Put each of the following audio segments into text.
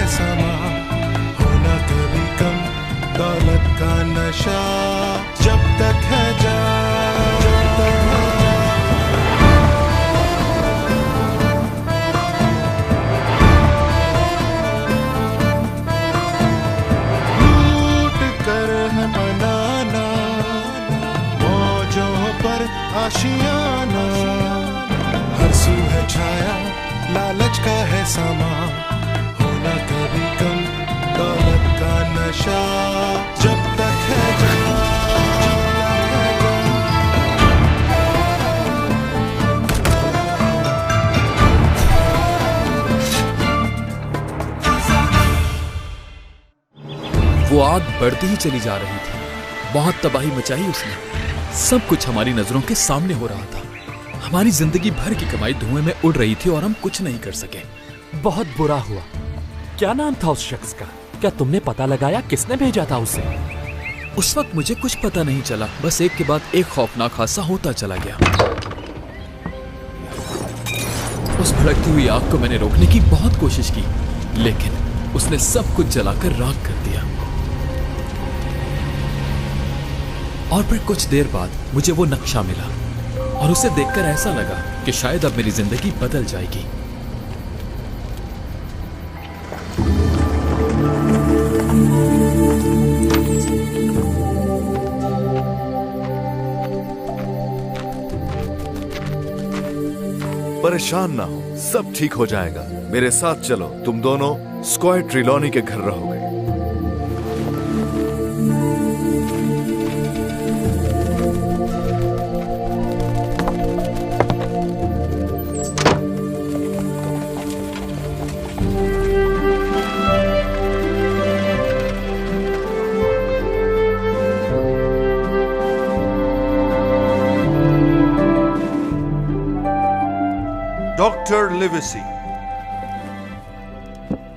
है समा, होना कभी कम, दौलत का नशा जब तक है लूट कर है बनाना, मौजों पर आशियाना, हर सू है छाया, लालच का है समा, होना कभी कम, दौलत का नशा जब तक है वो आग बढ़ती ही चली जा रही थी। बहुत तबाही मचाई उसने। सब कुछ हमारी नजरों के सामने हो रहा था। हमारी जिंदगी भर की कमाई धुएं में उड़ रही थी और हम कुछ नहीं कर सके। बहुत बुरा हुआ। क्या नाम था उस शख्स का? क्या तुमने पता लगाया किसने भेजा था उसे? उस वक्त मुझे कुछ पता नहीं चला, बस एक के बाद एक खौफनाक हादसा होता चला गया। उस भड़कती हुई आग को मैंने रोकने की बहुत कोशिश की, लेकिन उसने सब कुछ जलाकर राख कर दिया। और फिर कुछ देर बाद मुझे वो नक्शा मिला और उसे देखकर ऐसा लगा कि शायद अब मेरी जिंदगी बदल जाएगी। परेशान ना हो, सब ठीक हो जाएगा। मेरे साथ चलो, तुम दोनों स्क्वायर ट्रिलॉनी के घर रहोगे। डॉक्टर लिविसी,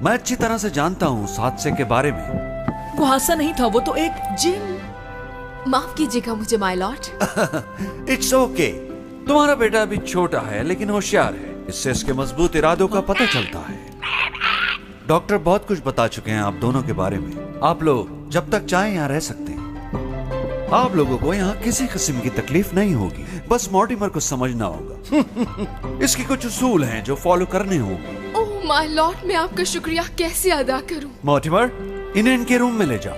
मैं अच्छी तरह से जानता हूं उस हादसे के बारे में। वो हादसा नहीं था, वो तो एक जिन। माफ कीजिएगा मुझे माय लॉर्ड। It's okay. तुम्हारा बेटा अभी छोटा है लेकिन होशियार है, इससे इसके मजबूत इरादों का पता चलता है। डॉक्टर बहुत कुछ बता चुके हैं आप दोनों के बारे में। आप लोग जब तक चाहें यहाँ रह सकते हैं। आप लोगों को यहाँ किसी किस्म की तकलीफ नहीं होगी, बस मॉर्टिमर को समझना होगा। इसके कुछ उसूल हैं जो फॉलो करने होंगे। ओह माय लॉर्ड, मैं आपका शुक्रिया कैसे अदा करूं? मॉर्टिमर, इन्हें इनके रूम में ले जाओ।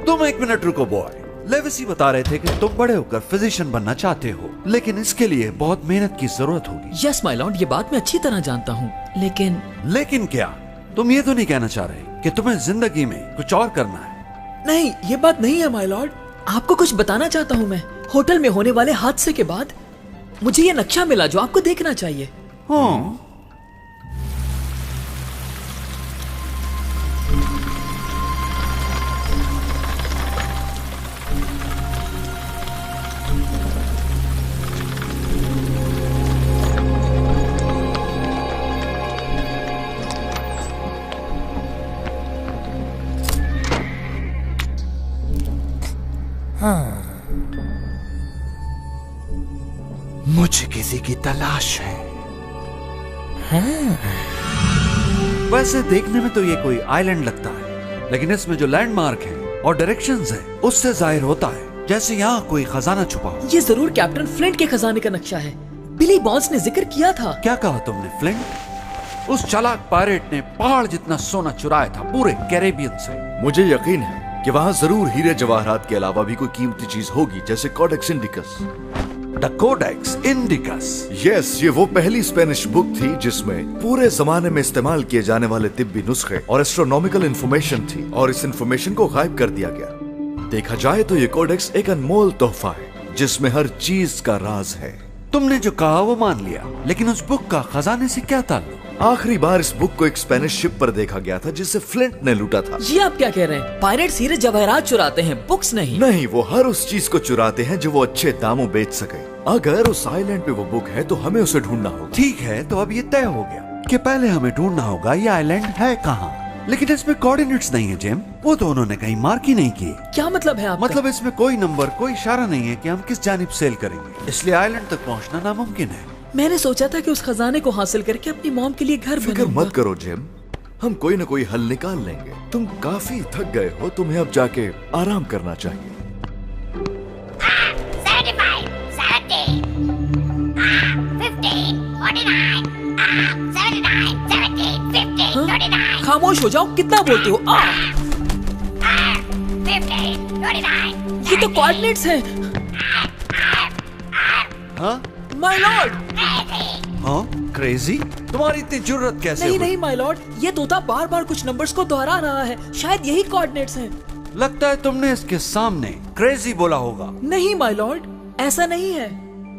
तुम एक मिनट रुको बॉय। लेविसी बता रहे थे कि तुम बड़े होकर फिजिशियन बनना चाहते हो, लेकिन इसके लिए बहुत मेहनत की जरूरत होगी। यस माय लॉर्ड, ये बात मैं अच्छी तरह जानता हूँ, लेकिन क्या तुम ये तो नहीं कहना चाह रहे कि तुम्हें जिंदगी में कुछ और करना है? नहीं, ये बात नहीं है माय लॉर्ड। आपको कुछ बताना चाहता हूँ मैं। होटल में होने वाले हादसे के बाद मुझे ये नक्शा मिला जो आपको देखना चाहिए। हाँ। मुझे किसी की तलाश है। वैसे देखने में तो ये कोई आइलैंड लगता है, लेकिन इसमें जो लैंडमार्क है और डायरेक्शंस है उससे जाहिर होता है जैसे यहाँ कोई खजाना छुपा हो। ये जरूर कैप्टन फ्लिंट के खजाने का नक्शा है। बिली बॉन्ड्स ने जिक्र किया था। क्या कहा तुमने? फ्लिंट? उस चालाक पायरेट ने पहाड़ जितना सोना चुराया था पूरे कैरेबियन से। मुझे यकीन है कि वहाँ जरूर हीरे जवाहरात के अलावा भी कोई कीमती चीज होगी, जैसे Codex Indicus. The Codex Indicus? Yes, ये वो पहली स्पेनिश बुक थी जिसमें पूरे जमाने में इस्तेमाल किए जाने वाले तिब्बी नुस्खे और एस्ट्रोनॉमिकल इंफॉर्मेशन थी, और इस इंफॉर्मेशन को गायब कर दिया गया। देखा जाए तो ये कोडेक्स एक अनमोल तोहफा है जिसमें हर चीज का राज है। तुमने जो कहा वो मान लिया, लेकिन उस बुक का खजाने से क्या ताल्लुक? आखिरी बार इस बुक को एक स्पेनिश शिप पर देखा गया था जिसे फ्लिंट ने लूटा था। ये आप क्या कह रहे हैं? पायरेट्स हीरे जवाहरात चुराते हैं, बुक्स नहीं। नहीं, वो हर उस चीज को चुराते हैं जो वो अच्छे दामों बेच सके। अगर उस आइलैंड पे वो बुक है तो हमें उसे ढूंढना होगा। ठीक है, तो अब ये तय हो गया कि पहले हमें ढूंढना होगा ये आइलैंड है कहाँ। लेकिन इसमें कोऑर्डिनेट्स नहीं है जिम, वो तो उन्होंने कहीं मार्क ही नहीं किए। क्या मतलब है आपका? मतलब इसमें कोई नंबर, कोई इशारा नहीं है कि हम किस जानिब सेल करेंगे, इसलिए आइलैंड तक पहुंचना नामुमकिन है। मैंने सोचा था कि उस खजाने को हासिल करके अपनी मॉम के लिए घर फिक्र बनाऊंगा। मत करो जिम, हम कोई ना कोई हल निकाल लेंगे। तुम काफी थक गए हो, तुम्हें अब जाके आराम करना चाहिए। 75, 70, 50, 49, 79, 70, 50, 49, खामोश हो जाओ, कितना बोलते हो? 50, 49, ये तो कोऑर्डिनेट्स हैं। हाँ माय लॉर्ड। हाँ, क्रेजी? तुम्हारी इतनी जुर्रत कैसे नहीं हुई? नहीं माय लॉर्ड, ये तोता बार बार कुछ नंबर्स को दोहरा रहा है, शायद यही कोऑर्डिनेट्स हैं। लगता है तुमने इसके सामने क्रेजी बोला होगा। नहीं माय लॉर्ड, ऐसा नहीं है।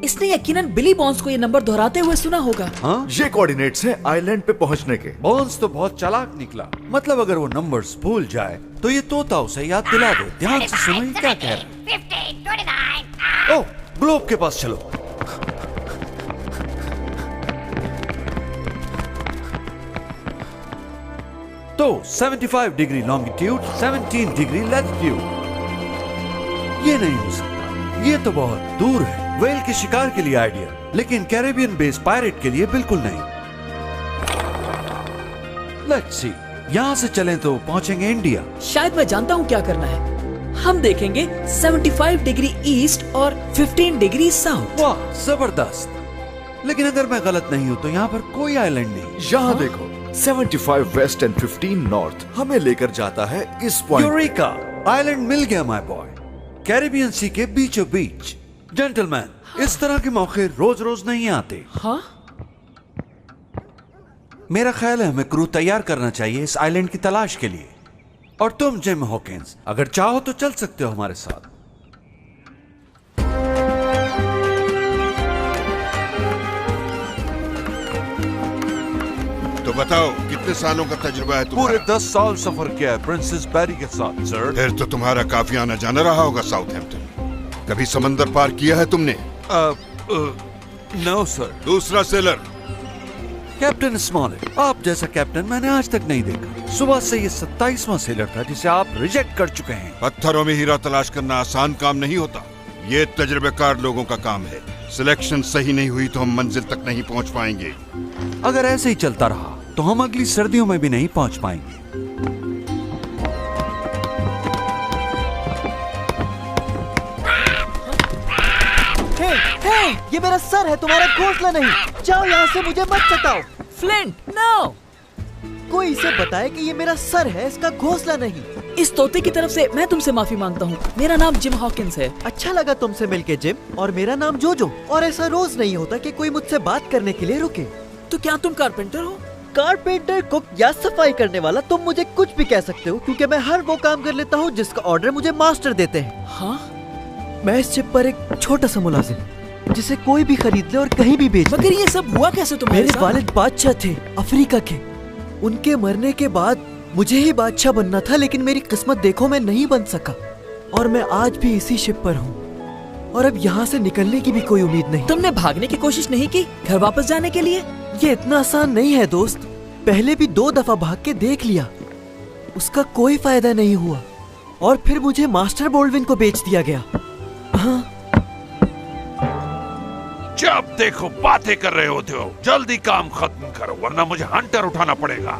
इसने यकीनन बिली बॉन्स को ये नंबर दोहराते हुए सुना होगा। हाँ? ये कोऑर्डिनेट्स हैं आइलैंड पे पहुंचने के। बॉन्स तो बहुत चालाक निकला। मतलब अगर वो नंबर्स भूल जाए तो ये तोता उसे याद दिला दे। ध्यान से सुनो ये क्या कह रहा 50, 29, है। ओह, ग्लोब के पास चलो। तो 75 डिग्री लॉन्गिट्यूड, 17 डिग्री लैटिट्यूड। ये नहीं हो सकता, ये तो बहुत दूर है। व्हेल के शिकार के लिए आइडिया, लेकिन कैरेबियन बेस पायरेट के लिए बिल्कुल नहीं। लेट्स सी, यहाँ से चलें तो पहुंचेंगे इंडिया। शायद मैं जानता हूँ क्या करना है। हम देखेंगे 75 डिग्री ईस्ट और 15 डिग्री साउथ। वाह, जबरदस्त। लेकिन अगर मैं गलत नहीं हूँ तो यहाँ पर कोई आइलैंड नहीं। यहाँ देखो, 75 वेस्ट एंड 15 नॉर्थ हमें लेकर जाता है इस पॉइंट। यूरेका, आइलैंड मिल गया माय बॉय। कैरिबियन सी के बीचों बीच। जेंटलमैन, इस तरह के मौके रोज रोज नहीं आते। हाँ? मेरा ख्याल है हमें क्रू तैयार करना चाहिए इस आइलैंड की तलाश के लिए। और तुम जिम हॉकिंस, अगर चाहो तो चल सकते हो हमारे साथ। तो बताओ, कितने सालों का तजुर्बा है तुम्हारा? पूरे 10 साल सफर किया है प्रिंसेस बैरी के साथ सर। फिर तो तुम्हारा काफी आना जाना रहा होगा साउथहैम्पटन। कभी समंदर पार किया है तुमने? No sir. दूसरा सेलर? कैप्टन स्मॉलेट, आप जैसा कैप्टन मैंने आज तक नहीं देखा। सुबह से ये 27वां सेलर था जिसे आप रिजेक्ट कर चुके हैं। पत्थरों में हीरा तलाश करना आसान काम नहीं होता। ये तजुर्बेकार लोगों का काम है। सिलेक्शन सही नहीं हुई तो हम मंजिल तक नहीं पहुंच पाएंगे। अगर ऐसे ही चलता रहा तो हम अगली सर्दियों में भी नहीं पहुंच पाएंगे। हे, ये मेरा सर है, तुम्हारा घोंसला नहीं। जाओ यहाँ से, मुझे मत सताओ। Flint, no! कोई इसे बताए कि ये मेरा सर है, इसका घोंसला नहीं। इस तोते की तरफ से मैं तुमसे माफी मांगता हूँ। मेरा नाम जिम हॉकिंस है। अच्छा लगा तुमसे मिलके जिम, और मेरा नाम जोजो। और ऐसा रोज नहीं होता कि कोई मुझसे बात करने के लिए रुके। तो क्या तुम कारपेंटर हो? कारपेंटर, कुक या सफाई करने वाला, तुम मुझे कुछ भी कह सकते हो, क्योंकि मैं हर वो काम कर लेता हूँ जिसका ऑर्डर मुझे मास्टर देते हैं। हाँ? मैं इस शिप पर एक छोटा सा मुलाजिम, जिसे कोई भी खरीद ले और कहीं भी बेच ले। मगर ये सब हुआ कैसे तुम्हारे मेरे साथ? वालिद बादशाह थे अफ्रीका के। उनके मरने के बाद मुझे ही बादशाह बनना था, लेकिन मेरी किस्मत देखो, मैं नहीं बन सका। और मैं आज भी इसी शिप पर हूँ, और अब यहाँ से निकलने की भी कोई उम्मीद नहीं। तुमने भागने की कोशिश नहीं की घर वापस जाने के लिए? ये इतना आसान नहीं है दोस्त। पहले भी 2 दफा भाग के देख लिया, उसका कोई फायदा नहीं हुआ, और फिर मुझे मास्टर बोल्डविन को बेच दिया गया। हाँ। जब देखो बातें कर रहे होते हो, जल्दी काम खत्म करो वरना मुझे हंटर उठाना पड़ेगा।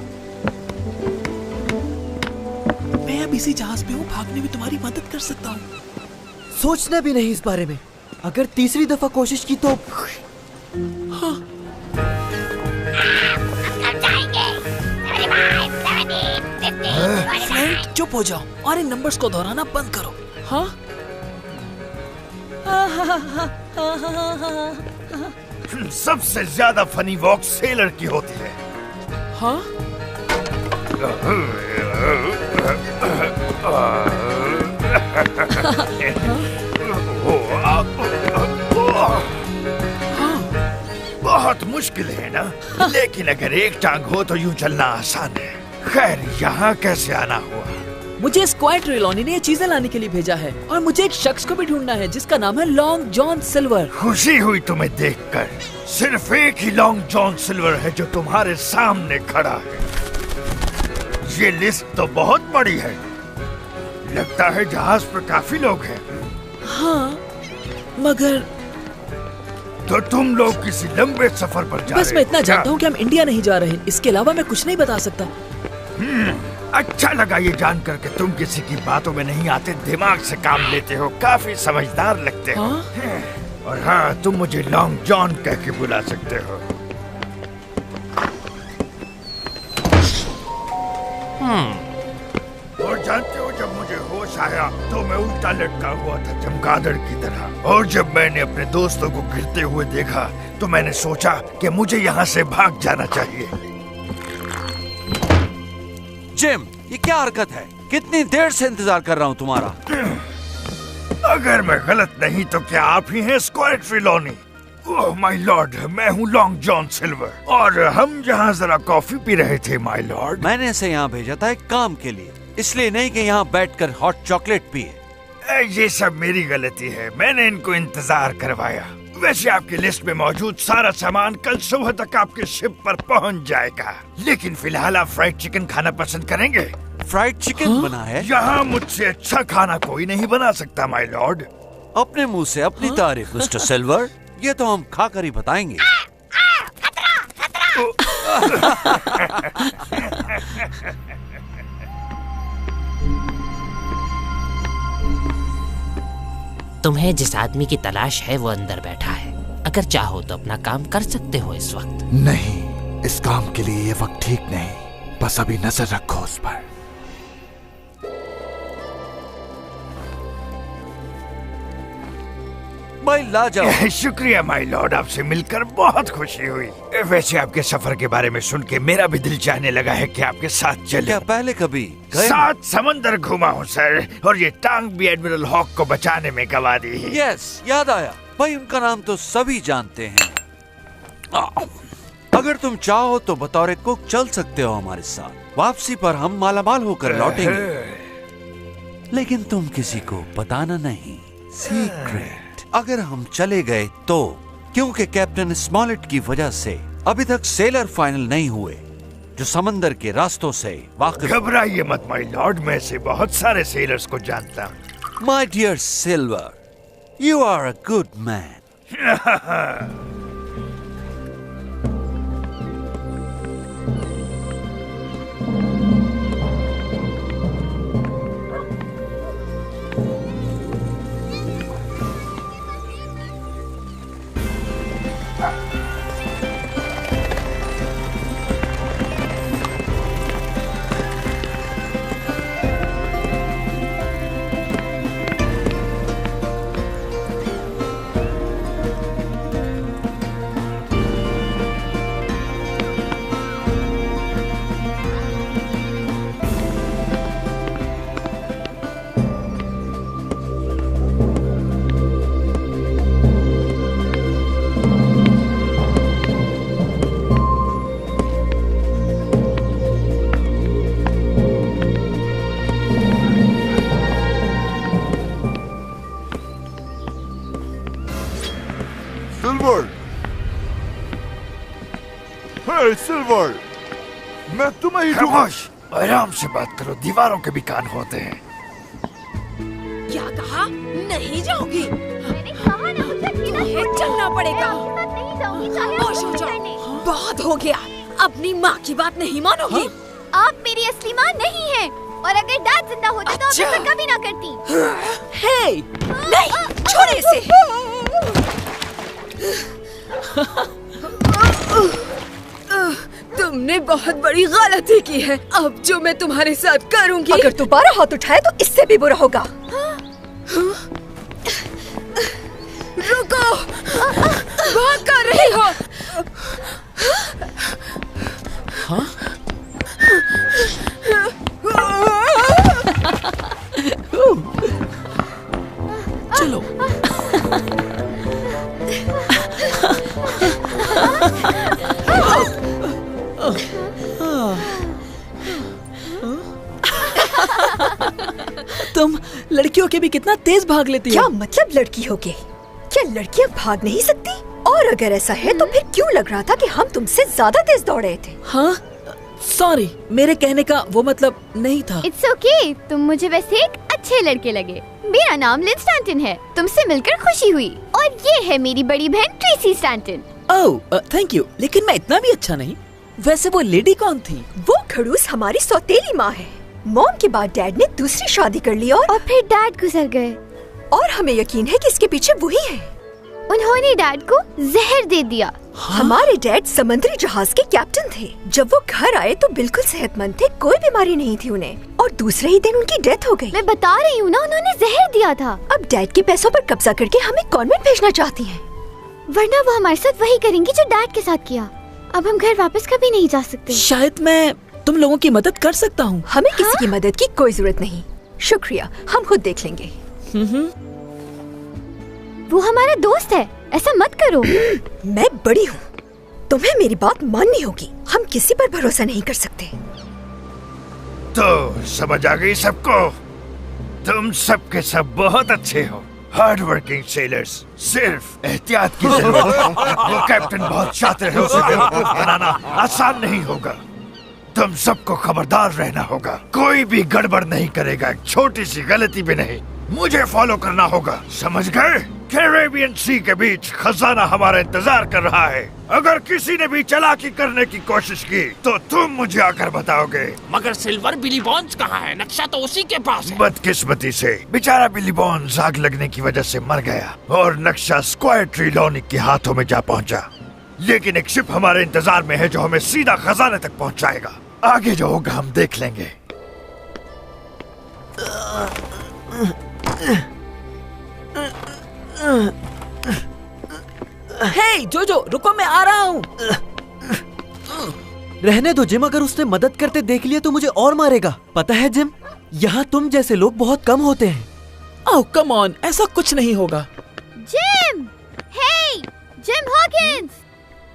मैं अब इसी जहाज पे हूँ, भागने में तुम्हारी मदद कर सकता हूँ। सोचना भी नहीं इस बारे में। अगर तीसरी दफा कोशिश की तो हाँ। फ्लिंट, चुप हो जाओ और इन नंबर्स को दोहराना बंद करो। हाँ? सबसे ज्यादा फनी वॉक सेलर की होती है। हाँ? बहुत मुश्किल है ना, लेकिन अगर एक टांग हो तो यूं चलना आसान है। खैर, यहाँ कैसे आना हुआ? मुझे स्क्वायर ट्रेलॉनी ने ये चीजें लाने के लिए भेजा है, और मुझे एक शख्स को भी ढूंढना है जिसका नाम है लॉन्ग जॉन सिल्वर। खुशी हुई तुम्हें देखकर। सिर्फ एक ही लॉन्ग जॉन सिल्वर है जो तुम्हारे सामने खड़ा है। ये लिस्ट तो बहुत बड़ी है। लगता है जहाज पर काफी लोग हैं। हाँ, मगर तो तुम लोग किसी लंबे सफर पर जा रहे हो? बस मैं इतना जानता हूँ कि हम इंडिया नहीं जा रहे, इसके अलावा मैं कुछ नहीं बता सकता। अच्छा लगा ये जानकर कि तुम किसी की बातों में नहीं आते, दिमाग से काम लेते हो, काफी समझदार लगते हो। और हाँ, तुम मुझे लॉन्ग जॉन कह के बुला सकते हो। और जानते हो, जब मुझे होश आया तो मैं उल्टा लटका हुआ था चमगादड़ की तरह, और जब मैंने अपने दोस्तों को गिरते हुए देखा तो मैंने सोचा कि मुझे यहाँ से भाग जाना चाहिए। जिम, ये क्या हरकत है? कितनी देर से इंतजार कर रहा हूँ तुम्हारा। अगर मैं गलत नहीं तो क्या आप ही हैं square Trelawny? Oh my Lord, मैं हूँ लॉन्ग जॉन सिल्वर, और हम यहाँ जरा कॉफी पी रहे थे माय लॉर्ड। मैंने इसे यहाँ भेजा था एक काम के लिए, इसलिए नहीं कि यहाँ बैठकर हॉट चॉकलेट पिए। ये सब मेरी गलती है, मैंने इनको इंतजार करवाया। वैसे आपकी लिस्ट में मौजूद सारा सामान कल सुबह तक आपके शिप पर पहुंच जाएगा, लेकिन फिलहाल आप फ्राइड चिकन खाना पसंद करेंगे? फ्राइड चिकन बना है? यहाँ मुझसे अच्छा खाना कोई नहीं बना सकता माय लॉर्ड। अपने मुंह से अपनी तारीफ मिस्टर सिल्वर, ये तो हम खाकर ही बताएंगे। तुम्हें जिस आदमी की तलाश है वो अंदर बैठा है, अगर चाहो तो अपना काम कर सकते हो इस वक्त। नहीं, इस काम के लिए ये वक्त ठीक नहीं, बस अभी नजर रखो उस पर। भाई लाजवाब। शुक्रिया माय लॉर्ड, आपसे मिलकर बहुत खुशी हुई। वैसे आपके सफर के बारे में सुन के मेरा भी दिल चाहने लगा है कि आपके साथ चले। क्या पहले कभी गए? 7 समंदर घुमा हूँ सर, और ये टांग भी एडमिरल हॉक को बचाने में गवा दी है। यस, याद आया भाई, उनका नाम तो सभी जानते हैं। अगर तुम चाहो तो बतौर कुक चल सकते हो हमारे साथ। वापसी पर हम मालामाल होकर लौटेंगे, लेकिन तुम किसी को बताना नहीं, सीक्रेट। अगर हम चले गए तो, क्योंकि कैप्टन स्मॉलेट की वजह से अभी तक सेलर फाइनल नहीं हुए जो समंदर के रास्तों से वाकिफ। घबराइए मत माय लॉर्ड, मैं से बहुत सारे सेलर्स को जानता हूँ। My dear Silver, you are a good man. Silver, मैं तुम्हें ही खामोश, आराम से बात करो, दीवारों के भी कान होते हैं। क्या कहा? नहीं जाओगी? मैंने कहा ना, मुझे चलना पड़ेगा। होश हो जाओ, बहुत हो गया। अपनी माँ की बात नहीं मानोगी? आप मेरी असली माँ नहीं हैं, और अगर डैड जिंदा होते तो आप ऐसा कभी ना करती। हे, नहीं, छोड़े इसे। तुमने बहुत बड़ी गलती की है। अब जो मैं तुम्हारे साथ करूंगी, अगर दोबारा हाथ उठाए तो इससे भी बुरा होगा। रुको, भाग कर रही हो? हाँ? चलो। तुम लड़कियों के भी कितना तेज भाग लेती हो। क्या मतलब लड़की हो के? क्या लड़कियां भाग नहीं सकती? और अगर ऐसा है तो फिर क्यों लग रहा था कि हम तुमसे ज्यादा तेज दौड़ रहे थे? हाँ, सॉरी, मेरे कहने का वो मतलब नहीं था। इट्स ओके, तुम मुझे वैसे एक अच्छे लड़के लगे। मेरा नाम लिन स्टैंटन है। तुमसे मिलकर खुशी हुई। और ये है मेरी बड़ी बहन Tracy Stanton. Oh thank you, लेकिन मैं इतना भी अच्छा नहीं। वैसे वो लेडी कौन थी? वो खड़ूस हमारी सौतेली माँ है। मॉम के बाद डैड ने दूसरी शादी कर ली और फिर डैड गुजर गए। और हमें यकीन है कि इसके पीछे वही है। उन्होंने डैड को जहर दे दिया। हमारे डैड समुद्री जहाज के कैप्टन थे। जब वो घर आए तो बिल्कुल सेहतमंद थे, कोई बीमारी नहीं थी उन्हें। और दूसरे ही दिन उनकी डेथ हो गई। मैं बता रही हूँ ना, उन्होंने जहर दिया था। अब डैड के पैसों पर कब्जा करके हमें कॉन्वेंट भेजना चाहती हैं। वरना वो हमारे साथ वही करेंगी जो डैड के साथ किया। अब हम घर वापस कभी नहीं जा सकते। शायद मैं तुम लोगों की मदद कर सकता हूँ। हमें किसी की मदद की कोई जरूरत नहीं, शुक्रिया, हम खुद देख लेंगे। वो हमारा दोस्त है, ऐसा मत करो। मैं बड़ी हूँ, तुम्हें मेरी बात माननी होगी। हम किसी पर भरोसा नहीं कर सकते। तो समझ आ गई सबको? तुम सब के सब बहुत अच्छे हो, हार्ड वर्किंग सेलर्स। सिर्फ एहतियात की जरूरत है। वो कैप्टन बहुत शातिर है, उसे बेवकूफ बनाना आसान नहीं होगा। तुम सबको खबरदार रहना होगा। कोई भी गड़बड़ नहीं करेगा, एक छोटी सी गलती भी नहीं। मुझे फॉलो करना होगा, समझ गए? कैरेबियन सी के बीच खजाना हमारा इंतजार कर रहा है। अगर किसी ने भी चालाकी करने की कोशिश की तो तुम मुझे आकर बताओगे। मगर सिल्वर बिली बॉन्स कहाँ है? नक्शा तो उसी के पास है। बदकिस्मती से बेचारा बिली बॉन्स आग लगने की वजह से मर गया और नक्शा स्क्वायर ट्रिलॉनिक के हाथों में जा पहुंचा। लेकिन एक शिप हमारे इंतजार में है जो हमें सीधा खजाने तक पहुंचाएगा। आगे जो होगा हम देख लेंगे। हे जोजो, रुको, मैं आ रहा हूँ। रहने दो जिम, अगर उसने मदद करते देख लिया तो मुझे और मारेगा। पता है जिम, यहाँ तुम जैसे लोग बहुत कम होते हैं। ओह कम ऑन, ऐसा कुछ नहीं होगा। जिम, हे जिम हॉकिंस,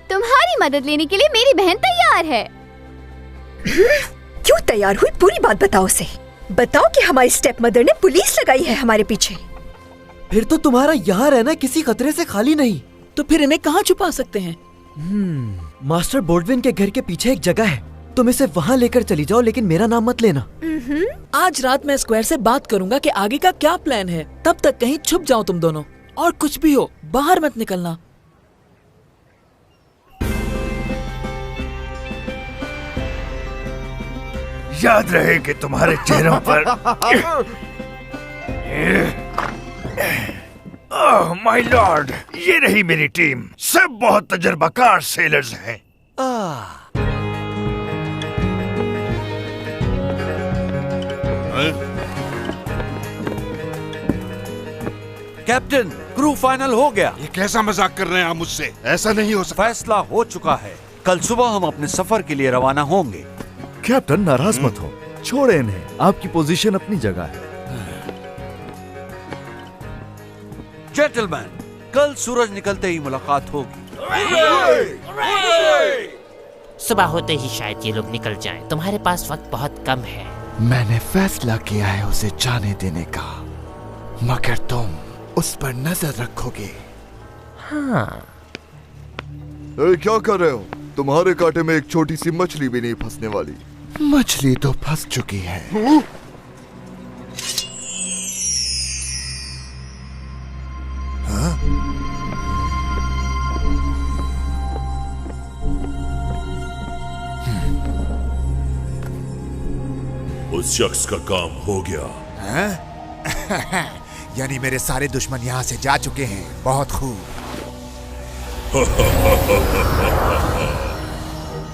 तुम्हारी मदद लेने के लिए मेरी बहन तैयार है। क्यों तैयार हुई? पूरी बात बताओ उसे। बताओ कि हमारी स्टेप मदर ने पुलिस लगाई है हमारे पीछे। फिर तो तुम्हारा यहाँ रहना किसी खतरे से खाली नहीं। तो फिर इन्हें कहाँ छुपा सकते हैं? मास्टर बोल्डविन के घर के पीछे एक जगह है, तुम इसे वहाँ लेकर चली जाओ, लेकिन मेरा नाम मत लेना। आज रात मैं स्क्वायर से बात करूंगा कि आगे का क्या प्लान है। तब तक कहीं छुप जाओ तुम दोनों, और कुछ भी हो बाहर मत निकलना। याद रहे कि तुम्हारे चेहरों पर ओह माय लॉर्ड, ये रही मेरी टीम। सब बहुत तजुर्बाकार सेलर्स हैं। कैप्टन, क्रू फाइनल हो गया। ये कैसा मजाक कर रहे हैं आप मुझसे? ऐसा नहीं हो सकता। फैसला हो चुका है। कल सुबह हम अपने सफर के लिए रवाना होंगे। कैप्टन नाराज मत हो, छोड़े इन्हें, आपकी पोजीशन अपनी जगह है। जेंटलमैन, कल सूरज निकलते ही मुलाकात होगी। सुबह होते ही शायद ये लोग निकल जाएं। तुम्हारे पास वक्त बहुत कम है। मैंने फैसला किया है उसे जाने देने का, मगर तुम उस पर नजर रखोगे। हाँ। क्या कर रहे हो? तुम्हारे कांटे में एक छोटी सी मछली भी नहीं फंसने वाली। मछली तो फंस चुकी है। हाँ? उस शख्स का काम हो गया। यानी मेरे सारे दुश्मन यहाँ से जा चुके हैं। बहुत खूब।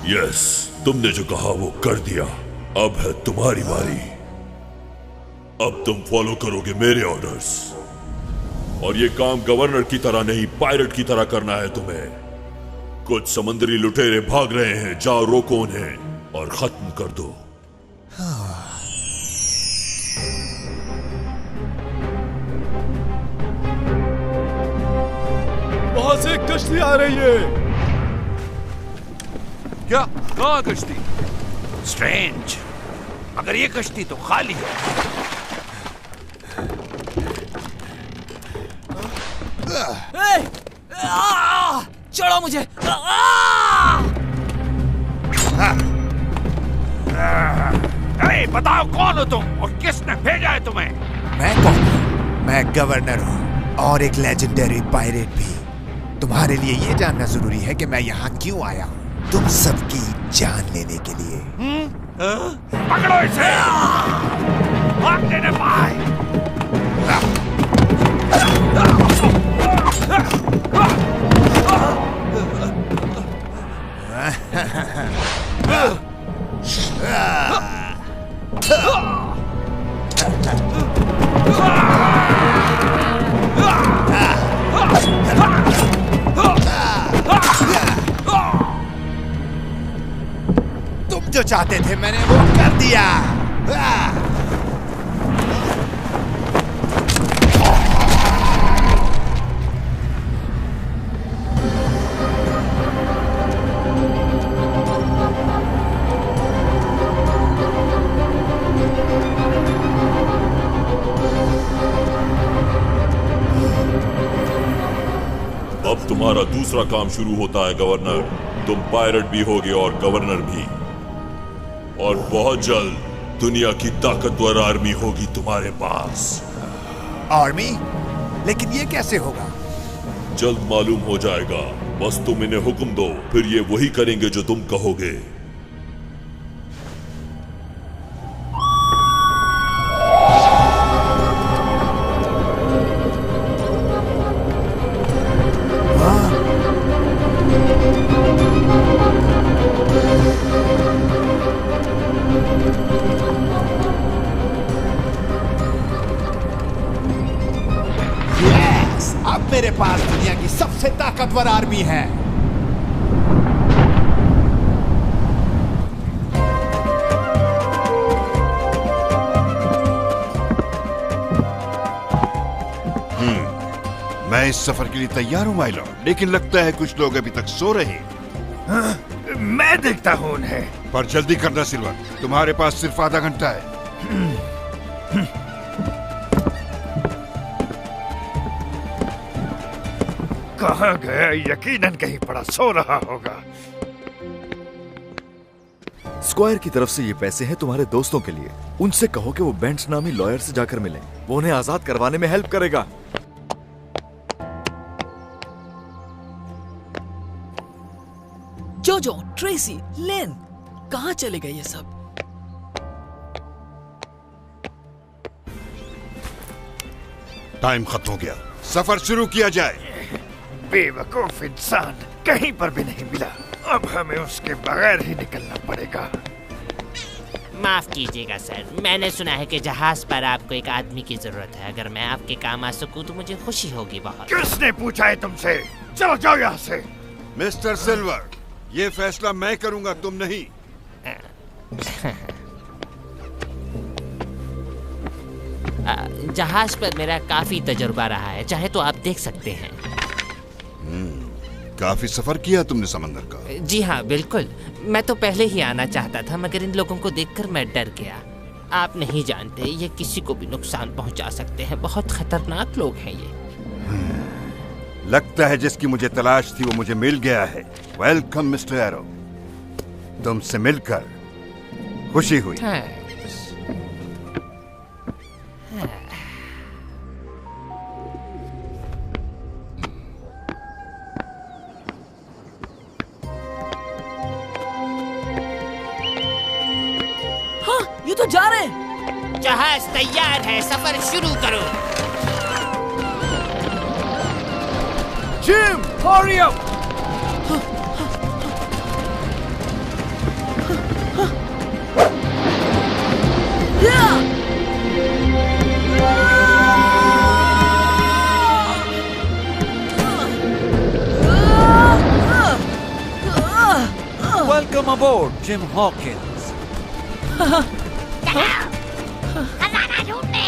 यस, तुमने जो कहा वो कर दिया। अब है तुम्हारी बारी। अब तुम फॉलो करोगे मेरे ऑर्डर्स, और ये काम गवर्नर की तरह नहीं, पायलट की तरह करना है तुम्हें। कुछ समुद्री लुटेरे भाग रहे हैं, जाओ रोको उन्हें और खत्म कर दो। वहां से एक कश्ती आ रही है। क्या? कहाँ कश्ती? स्ट्रेंज, अगर ये कश्ती तो खाली है। छोड़ो मुझे। बताओ कौन हो तुम और किसने भेजा है तुम्हें? मैं कौन हूँ? मैं गवर्नर हूँ और एक लेजेंडरी पायरेट भी। तुम्हारे लिए ये जानना जरूरी है कि मैं यहाँ क्यों आया हूँ। तुम सबकी जान लेने के लिए। पकड़ो इसे! भागने न पाए! तुम जो चाहते थे मैंने वो कर दिया। अब तुम्हारा दूसरा काम शुरू होता है गवर्नर। तुम पायलट भी होगे और गवर्नर भी, और बहुत जल्द दुनिया की ताकतवर आर्मी होगी तुम्हारे पास। आर्मी? लेकिन ये कैसे होगा? जल्द मालूम हो जाएगा। बस तुम इन्हें हुक्म दो, फिर ये वही करेंगे जो तुम कहोगे। अब मेरे पास दुनिया की सबसे ताकतवर आर्मी है। मैं इस सफर के लिए तैयार हूँ माय लॉर्ड, लेकिन लगता है कुछ लोग अभी तक सो रहे हैं। मैं देखता हूँ उन्हें। पर जल्दी करना सिल्वर, तुम्हारे पास सिर्फ आधा घंटा है। कहाँ गया? यकीनन कहीं पड़ा सो रहा होगा। स्क्वायर की तरफ से ये पैसे हैं तुम्हारे दोस्तों के लिए। उनसे कहो कि वो बेंट्स नामी लॉयर से जाकर मिलें। वो उन्हें आजाद करवाने में हेल्प करेगा। जोजो, ट्रेसी, लेन, कहाँ चले गए ये सब? टाइम खत्म हो गया, सफर शुरू किया जाए। बेवकूफ इंसान कहीं पर भी नहीं मिला। अब हमें उसके बगैर ही निकलना पड़ेगा। माफ कीजिएगा सर, मैंने सुना है कि जहाज पर आपको एक आदमी की जरूरत है। अगर मैं आपके काम आ सकूं तो मुझे खुशी होगी बहुत। किसने पूछा है तुमसे? चलो जाओ यहाँ से। मिस्टर सिल्वर, ये फैसला मैं करूंगा, तुम नहीं। जहाज पर मेरा काफी तजुर्बा रहा है, चाहे तो आप देख सकते हैं। काफी सफर किया तुमने समंदर का। जी हाँ बिल्कुल, मैं तो पहले ही आना चाहता था, मगर इन लोगों को देखकर मैं डर गया। आप नहीं जानते, ये किसी को भी नुकसान पहुंचा सकते हैं। बहुत खतरनाक लोग हैं ये। लगता है जिसकी मुझे तलाश थी वो मुझे मिल गया है। वेलकम मिस्टर एरो, तुमसे मिलकर खुशी हुई। ये तो जा रहे हैं। जहाज तैयार है, सफर शुरू करो। Gym, hurry up! Welcome aboard, Jim Hawkins. खजाना ढूंढने।